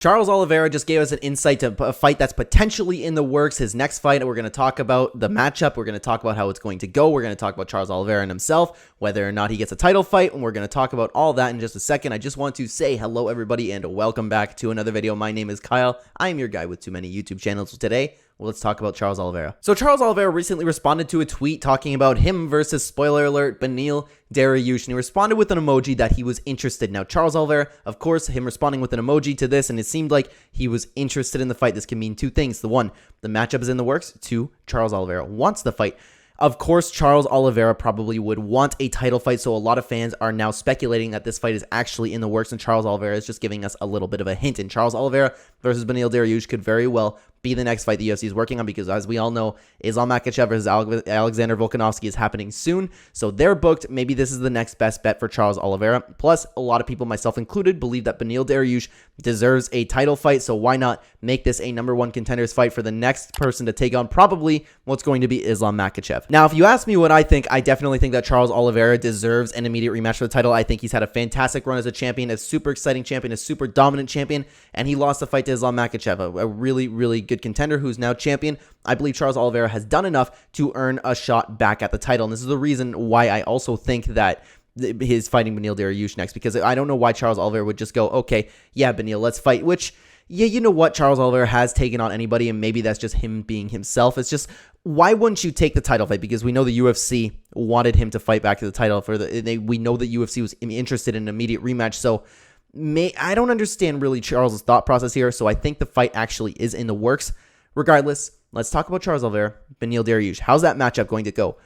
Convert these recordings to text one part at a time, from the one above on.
Charles Oliveira just gave us an insight to a fight that's potentially in the works. His next fight, we're going to talk about the matchup. We're going to talk about how it's going to go. We're going to talk about Charles Oliveira and himself, whether or not he gets a title fight, and we're going to talk about all that in just a second. I just want to say hello, everybody, and welcome back to another video. My name is Kyle. I am your guy with too many YouTube channels. Today, let's talk about Charles Oliveira. So Charles Oliveira recently responded to a tweet talking about him versus, spoiler alert, Beneil Dariush, and he responded with an emoji that he was interested. Now, Charles Oliveira, of course, him responding with an emoji to this, and it seemed like he was interested in the fight. This can mean two things. The one, the matchup is in the works. Two, Charles Oliveira wants the fight. Of course, Charles Oliveira probably would want a title fight, so a lot of fans are now speculating that this fight is actually in the works, and Charles Oliveira is just giving us a little bit of a hint. And Charles Oliveira versus Beneil Dariush could very well be the next fight the UFC is working on, because as we all know, Islam Makhachev versus Alexander Volkanovski is happening soon, so they're booked. Maybe this is the next best bet for Charles Oliveira. Plus, a lot of people, myself included, believe that Beneil Dariush deserves a title fight, so why not make this a #1 contenders fight for the next person to take on probably what's going to be Islam Makhachev. Now, if you ask me what I think, I definitely think that Charles Oliveira deserves an immediate rematch for the title. I think he's had a fantastic run as a champion, a super exciting champion, a super dominant champion, and he lost the fight to Islam Makhachev, a really, really good contender who's now champion. I believe Charles Oliveira has done enough to earn a shot back at the title, and this is the reason why I also think that his fighting Beneil Dariush next, because I don't know why Charles Oliveira would just go, okay, yeah, Beneil, let's fight, which, yeah, you know what, Charles Oliveira has taken on anybody, and maybe that's just him being himself. It's just, why wouldn't you take the title fight? Because we know the UFC wanted him to fight back to the title. We know that UFC was interested in an immediate rematch, so I don't understand really Charles' thought process here, so I think the fight actually is in the works. Regardless, let's talk about Charles Oliveira, Beneil Dariush. How's that matchup going to go?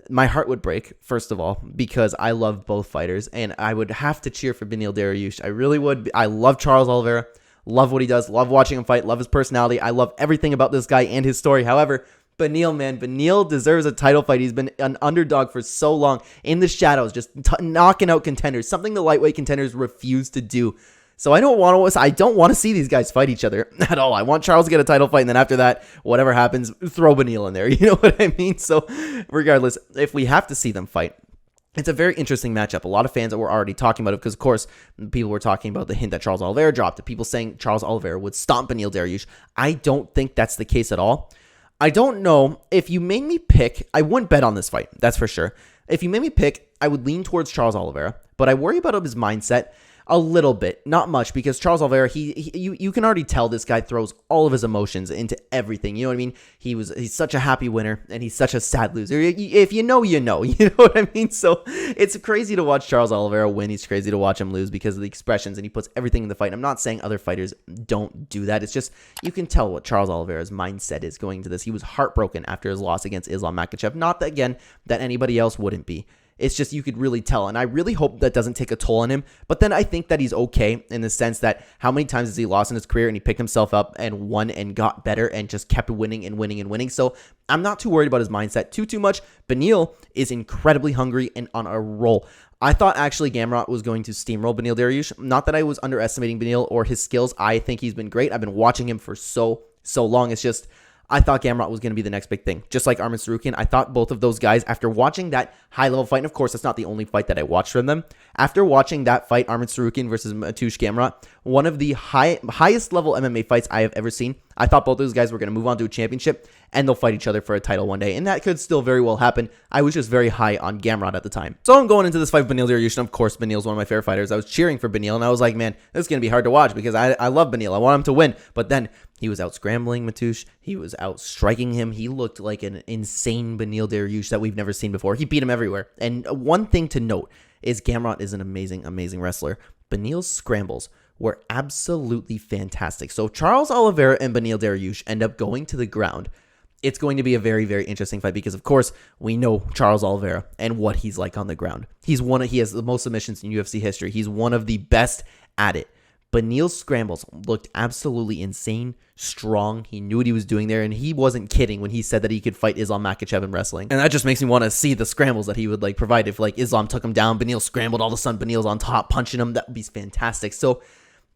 My heart would break, first of all, because I love both fighters, and I would have to cheer for Beneil Dariush. I really would. I love Charles Oliveira, love what he does, love watching him fight, love his personality. I love everything about this guy and his story. However, Beneil, man, Beneil deserves a title fight. He's been an underdog for so long in the shadows, just knocking out contenders, something the lightweight contenders refuse to do. So I don't want to see these guys fight each other at all. I want Charles to get a title fight, and then after that, whatever happens, throw Beneil in there. You know what I mean? So regardless, if we have to see them fight, it's a very interesting matchup. A lot of fans were already talking about it because, of course, people were talking about the hint that Charles Oliveira dropped. People saying Charles Oliveira would stomp Beneil Dariush. I don't think that's the case at all. I don't know. If you made me pick, I wouldn't bet on this fight. That's for sure. If you made me pick, I would lean towards Charles Oliveira, but I worry about his mindset a little bit, not much, because Charles Oliveira, you can already tell this guy throws all of his emotions into everything. You know what I mean? He's such a happy winner, and he's such a sad loser. If you know, you know. You know what I mean? So it's crazy to watch Charles Oliveira win. He's crazy to watch him lose because of the expressions, and he puts everything in the fight. I'm not saying other fighters don't do that. It's just you can tell what Charles Oliveira's mindset is going to this. He was heartbroken after his loss against Islam Makhachev. Not that, again, that anybody else wouldn't be. It's just you could really tell, and I really hope that doesn't take a toll on him. But then I think that he's okay in the sense that how many times has he lost in his career and he picked himself up and won and got better and just kept winning and winning and winning. So I'm not too worried about his mindset too much. Beneil is incredibly hungry and on a roll. I thought actually Gamrot was going to steamroll Beneil Dariush. Not that I was underestimating Beneil or his skills. I think he's been great. I've been watching him for so long. It's just I thought Gamrot was going to be the next big thing. Just like Arman Tsarukyan, I thought both of those guys, after watching that high-level fight, and of course, that's not the only fight that I watched from them. After watching that fight, Arman Tsarukyan versus Mateusz Gamrot, one of the highest-level MMA fights I have ever seen, I thought both those guys were going to move on to a championship, and they'll fight each other for a title one day, and that could still very well happen. I was just very high on Gamrot at the time. So I'm going into this fight with Beneil Dariush, and of course, Beneil's one of my favorite fighters. I was cheering for Beneil, and I was like, man, this is going to be hard to watch because I love Beneil. I want him to win, but then he was out scrambling Mateusz. He was out striking him. He looked like an insane Beneil Dariush that we've never seen before. He beat him everywhere. And one thing to note is Gamrot is an amazing, amazing wrestler. Beneil's scrambles were absolutely fantastic. So Charles Oliveira and Beneil Dariush end up going to the ground. It's going to be a very, very interesting fight because, of course, we know Charles Oliveira and what he's like on the ground. He has the most submissions in UFC history. He's one of the best at it. Beneil's scrambles looked absolutely insane, strong. He knew what he was doing there, and he wasn't kidding when he said that he could fight Islam Makhachev in wrestling. And that just makes me want to see the scrambles that he would provide. If Islam took him down, Beneil scrambled, all of a sudden Beneil's on top punching him. That would be fantastic. So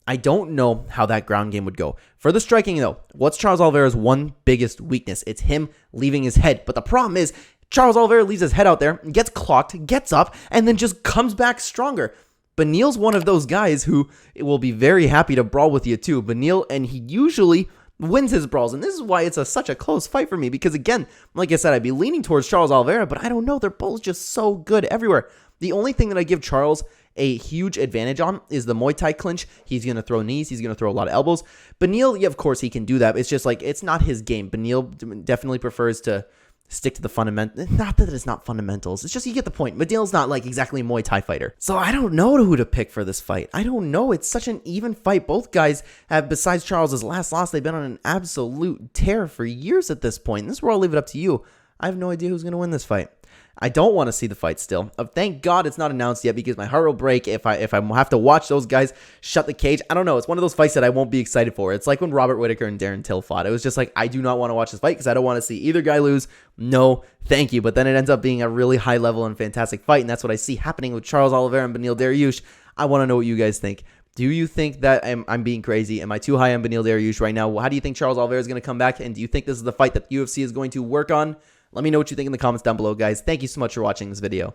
I don't know how that ground game would go. For the striking, though, what's Charles Oliveira's one biggest weakness? It's him leaving his head. But the problem is Charles Oliveira leaves his head out there, gets clocked, gets up, and then just comes back stronger. Beneil's one of those guys who will be very happy to brawl with you too. Beneil, and he usually wins his brawls, and this is why it's such a close fight for me, because again, like I said, I'd be leaning towards Charles Oliveira, but I don't know, they're both just so good everywhere. The only thing that I give Charles a huge advantage on is the Muay Thai clinch. He's going to throw knees, he's going to throw a lot of elbows. Beneil, yeah, of course he can do that. It's just like, it's not his game. Beneil definitely prefers to stick to the fundamentals. Not that it's not fundamentals. It's just you get the point. Beneil's not like exactly a Muay Thai fighter. So I don't know who to pick for this fight. I don't know. It's such an even fight. Both guys have, besides Charles's last loss, they've been on an absolute tear for years at this point. And this is where I'll leave it up to you. I have no idea who's going to win this fight. I don't want to see the fight still. Thank God it's not announced yet, because my heart will break if I have to watch those guys shut the cage. I don't know. It's one of those fights that I won't be excited for. It's like when Robert Whittaker and Darren Till fought. It was just like, I do not want to watch this fight because I don't want to see either guy lose. No, thank you. But then it ends up being a really high level and fantastic fight, and that's what I see happening with Charles Oliveira and Beneil Dariush. I want to know what you guys think. Do you think that I'm being crazy? Am I too high on Beneil Dariush right now? How do you think Charles Oliveira is going to come back? And do you think this is the fight that the UFC is going to work on? Let me know what you think in the comments down below, guys. Thank you so much for watching this video.